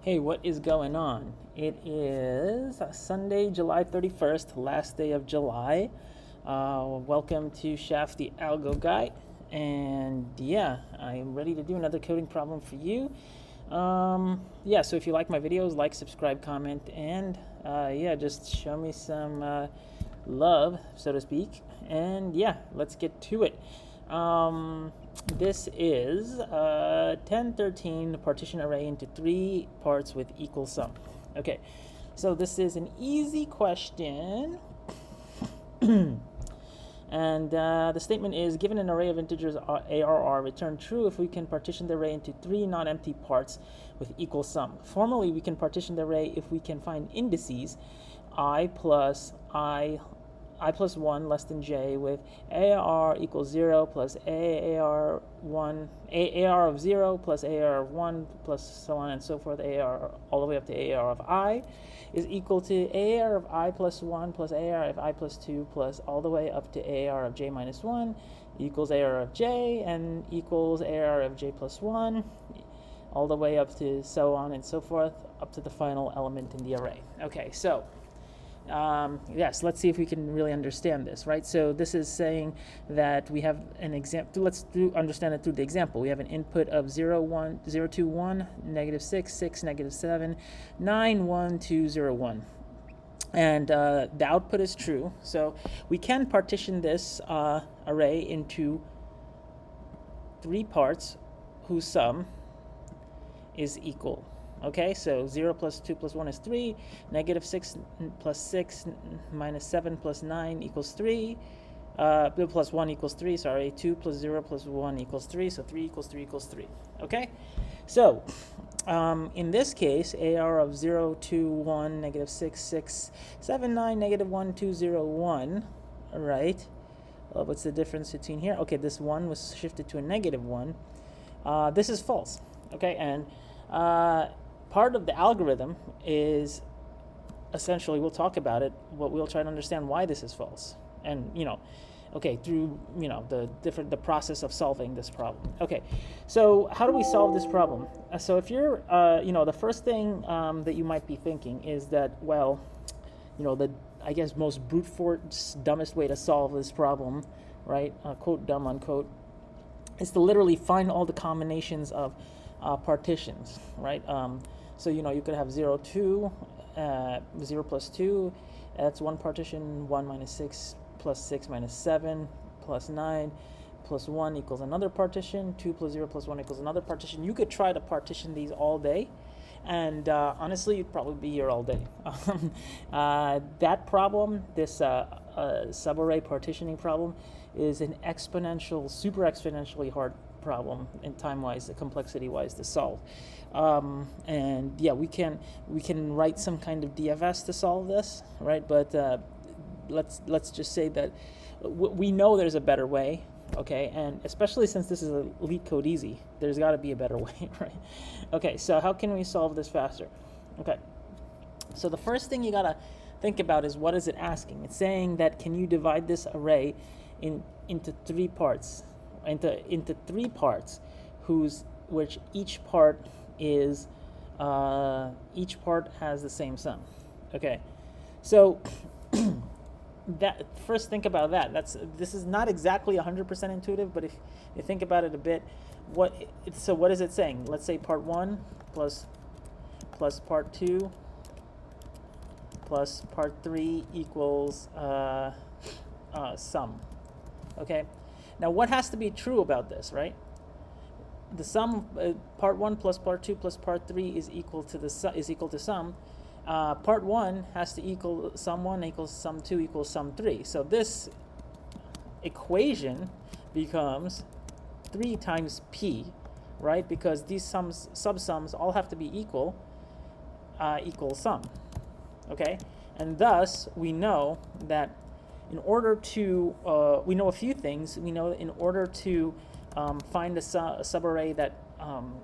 Hey, what is going on? It is Sunday, July 31st, last day of July. Welcome to Shaft the Algo Guy. And yeah, I'm ready to do another coding problem for you. Yeah, so if you like my videos, like, subscribe, comment, and yeah, just show me some love, so to speak. And yeah, let's get to it. This is 1013 partition array into 3 parts with equal sum. Okay, so this is an easy question. And the statement is, given an array of integers ARR, return true if we can partition the array into 3 non-empty parts with equal sum. Formally, we can partition the array if we can find indices I plus 1 less than j, with AR equals 0 plus AR1, AR of 0 plus AR of 1 plus so on and so forth, AR all the way up to AR of I is equal to AR of I plus 1 plus AR of I plus 2 plus all the way up to AR of j minus 1 equals AR of j and equals AR of j plus 1 all the way up to so on and so forth up to the final element in the array. Okay, so yes, let's see if we can really understand this, right? So this is saying that we have an example. Let's understand it through the example. We have an input of 0, 1, 0, 2, 1, negative 6, 6, negative 7, 9, 1, 2, 0, 1. And the output is true. So we can partition this array into 3 parts whose sum is equal. Okay, so 0 plus 2 plus 1 is 3, negative 6 plus 6 minus 7 plus 9 equals 3, plus 1 equals 3, sorry, 2 plus 0 plus 1 equals 3, so 3 equals 3 equals 3, okay? So, in this case, AR of 0, 2, 1, negative 6, 6, 7, 9, negative 1, 2, 0, 1, right? What's the difference between here? Okay, this 1 was shifted to a negative 1. This is false, okay, and part of the algorithm is essentially, we'll talk about it, but we'll try to understand why this is false. And, okay, through, the process of solving this problem. Okay, so how do we solve this problem? So if you're, the first thing that you might be thinking is that, well, the, I guess, most brute force, dumbest way to solve this problem, right, quote, dumb, unquote, is to literally find all the combinations of partitions, right? So, you could have 0, 2, 0 plus 2, that's one partition, 1 minus 6 plus 6 minus 7 plus 9 plus 1 equals another partition, 2 plus 0 plus 1 equals another partition. You could try to partition these all day, and honestly, you'd probably be here all day. That problem, this subarray partitioning problem, is an exponential, super exponentially hard problem in time-wise, complexity-wise to solve. And yeah, we can write some kind of DFS to solve this, right? But let's just say that we know there's a better way, okay? And especially since this is a Leetcode easy, there's got to be a better way, right? Okay, so how can we solve this faster? Okay, so the first thing you gotta think about is, what is it asking? It's saying that, can you divide this array into 3 parts, into 3 parts, which each part is each part has the same sum. Okay, so that first, think about that. This is not exactly 100% intuitive, but if you think about it a bit, what is it saying? Let's say part 1 plus part 2 plus part 3 equals sum. Okay, now what has to be true about this, right? The sum, part 1 plus part 2 plus part 3 is equal to sum. Part 1 has to equal sum 1 equals sum 2 equals sum 3. So this equation becomes 3 times p, right? Because these subsums all have to be equal sum. Okay, and thus we know that in order to we know a few things. We know in order to find a subarray that,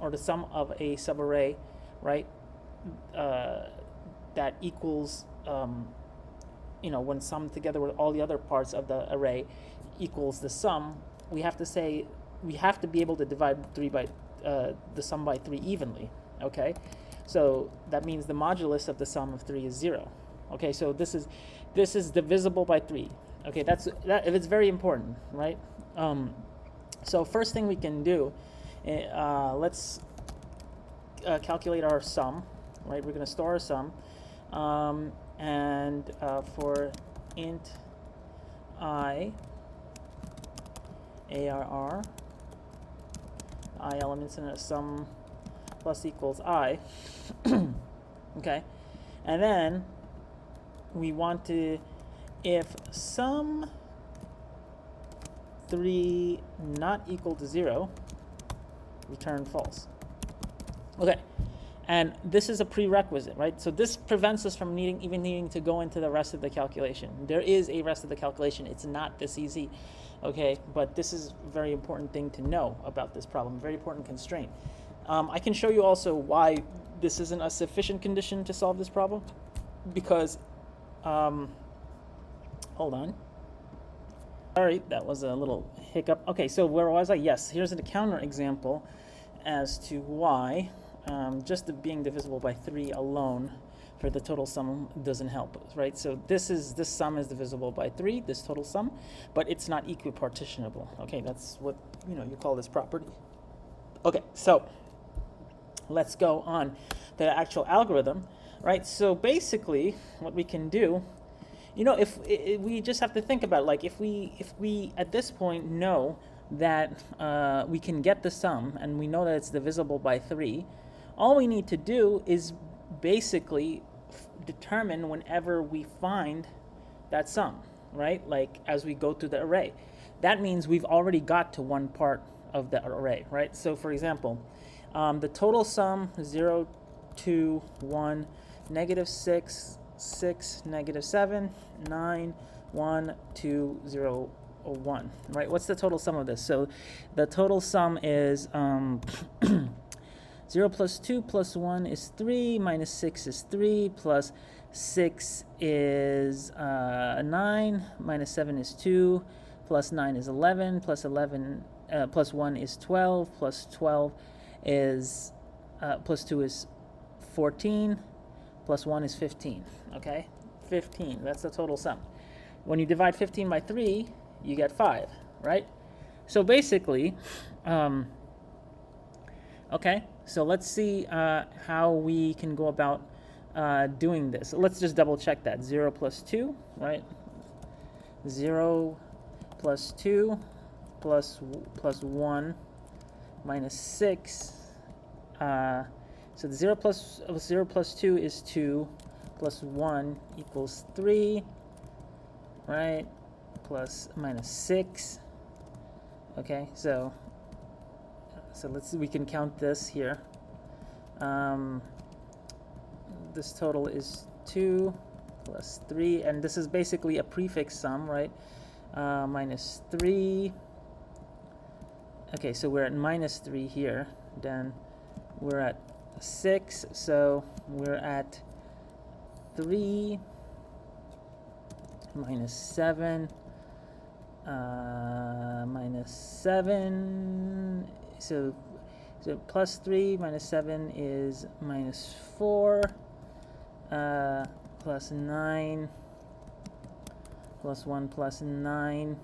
or the sum of a subarray, right, that equals, when summed together with all the other parts of the array equals the sum, we have to be able to divide the sum by 3 evenly, okay? So that means the modulus of the sum of 3 is 0. Okay, so this is divisible by 3. Okay, it's very important, right? So first thing we can do, let's calculate our sum, right? We're going to store our sum, and for int I, ARR, I elements in a sum plus equals I. Okay, and then we want to, if sum 3 not equal to 0, return false. Okay, and this is a prerequisite, right? So this prevents us from even needing to go into the rest of the calculation. There is a rest of the calculation. It's not this easy, okay? But this is a very important thing to know about this problem, very important constraint. I can show you also why this isn't a sufficient condition to solve this problem, because, hold on. Sorry, that was a little hiccup. Okay, so where was I? Yes, here's a counter example as to why just being divisible by 3 alone for the total sum doesn't help us, right? So this sum is divisible by 3, this total sum, but it's not equipartitionable. Okay, that's what you call this property. Okay, so let's go on to the actual algorithm, right? So basically, what we can do, if we just have to think about, like, if we at this point know that we can get the sum and we know that it's divisible by 3, all we need to do is basically determine whenever we find that sum, right? Like as we go through the array. That means we've already got to one part of the array, right? So for example, the total sum 0, 2, 1, -6, 6, -7, 9, 1, 2, 0, 1, right? What's the total sum of this? So the total sum is 0 plus 2 plus 1 is 3, minus 6 is 3, plus 6 is 9, minus 7 is 2, plus 9 is 11, plus 11, plus 1 is 12, plus 12 is, plus 2 is 14, plus 1 is 15, okay? 15, that's the total sum. When you divide 15 by 3, you get 5, right? So basically, okay, so let's see how we can go about doing this. Let's just double check that. 0 plus 2, right? 0 plus 2 plus 1 minus 6. So the 0 plus 2 is 2, plus 1 equals 3, right? Plus minus 6. Okay, so we can count this here. This total is 2 plus 3, and this is basically a prefix sum, right? Minus 3. Okay, so we're at minus 3 here. Then we're at 6, so we're at 3 minus 7 minus 7. So plus 3 minus 7 is minus 4, plus 9 plus 1 plus 9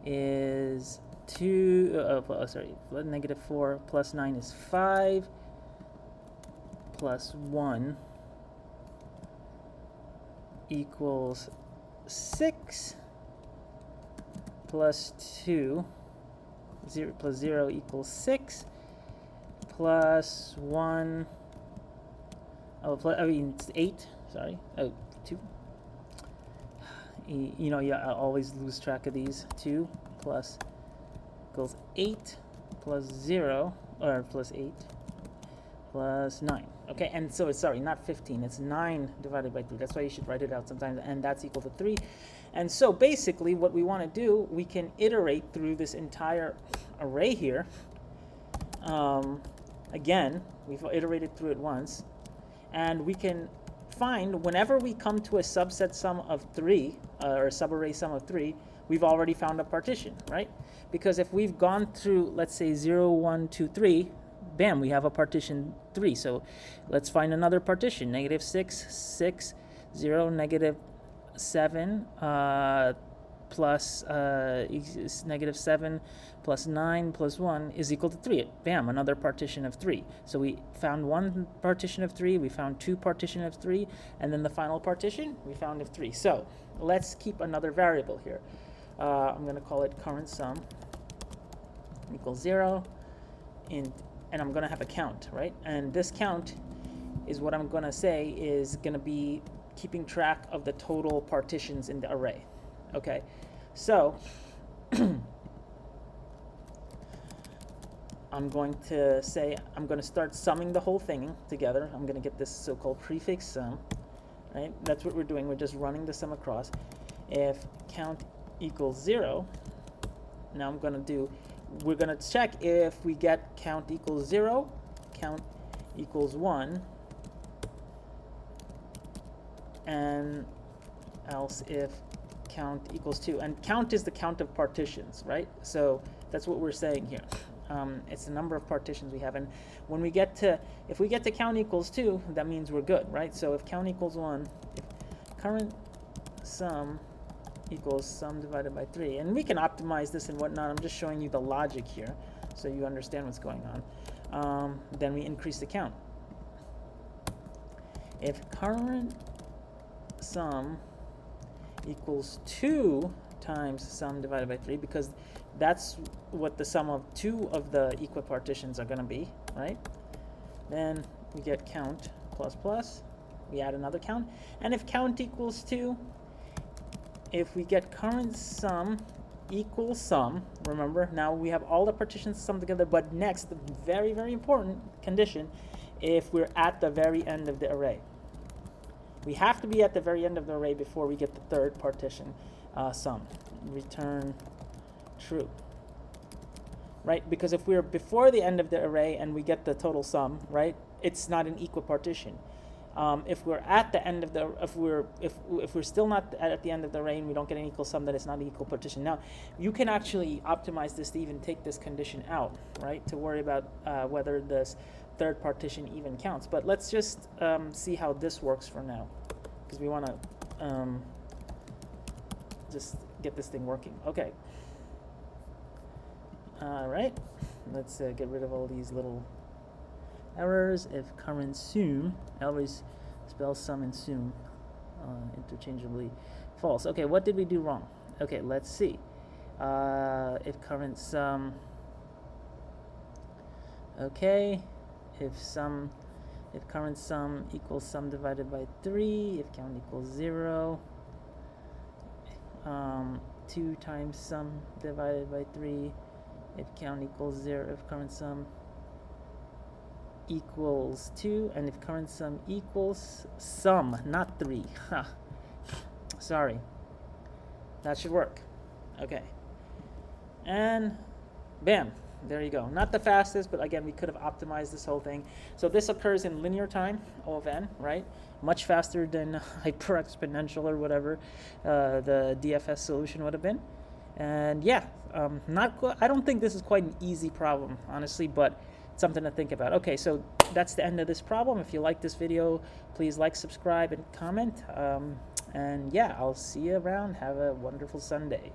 is 2, negative 4 plus 9 is 5, plus 1 equals 6, plus 2, 0 plus 0 equals 6, plus 1, it's 8, sorry, 2. I always lose track of these. 2 plus equals 8, plus 0, or plus 8, plus 9. Okay, and so it's, sorry, not 15, it's 9 divided by 3. That's why you should write it out sometimes, and that's equal to 3. And so basically what we want to do, we can iterate through this entire array here. Again, we've iterated through it once, and we can find whenever we come to a subset sum of 3, or a subarray sum of 3, we've already found a partition, right? Because if we've gone through, let's say 0, 1, 2, 3, bam, we have a partition 3. So let's find another partition. -6, 6, 0, -7, plus -7 plus 9 plus 1 is equal to 3. Bam, another partition of 3. So we found one partition of 3, we found two partition of 3, and then the final partition we found of 3. So let's keep another variable here. I'm going to call it current sum equals 0, and I'm going to have a count, right? And this count is what I'm going to say is going to be keeping track of the total partitions in the array. Okay, so I'm going to say I'm going to start summing the whole thing together. I'm going to get this so-called prefix sum, right? That's what we're doing. We're just running the sum across. If count equals 0, now we're going to check if we get count equals 0, count equals 1, and else if count equals 2. And count is the count of partitions, right? So that's what we're saying here. It's the number of partitions we have, and when we get to, if we get to count equals 2, that means we're good, right? So if count equals 1, if current sum equals sum divided by 3, and we can optimize this and whatnot. I'm just showing you the logic here so you understand what's going on. Then we increase the count. If current sum equals 2 times sum divided by 3, because that's what the sum of 2 of the equipartitions are going to be, right? Then we get count plus plus, we add another count, and if count equals 2, if we get current sum equals sum, remember now we have all the partitions summed together, but next, the very, very important condition, if we're at the very end of the array. We have to be at the very end of the array before we get the third partition sum. Return true. Right? Because if we're before the end of the array and we get the total sum, right, it's not an equipartition. If we're at the end of the, if we're still not at the end of the array and we don't get an equal sum, then it's not an equal partition. Now, you can actually optimize this to even take this condition out, right, to worry about whether this third partition even counts. But let's just see how this works for now, because we want to just get this thing working. Okay. All right. Let's get rid of all these little errors. If current sum, I always spell sum and sum interchangeably false. Okay, what did we do wrong? Okay, let's see. If current sum, okay, if current sum equals sum divided by 3, if count equals 0, 2 times sum divided by 3, if count equals 0, if current sum equals 2, and if current sum equals sum, not 3. Sorry. That should work. Okay. And bam. There you go. Not the fastest, but again, we could have optimized this whole thing. So this occurs in linear time, O of n, right? Much faster than hyper-exponential or whatever the DFS solution would have been. And yeah, I don't think this is quite an easy problem, honestly, but something to think about. Okay, so that's the end of this problem. If you like this video, please like, subscribe, and comment. And yeah, I'll see you around. Have a wonderful Sunday.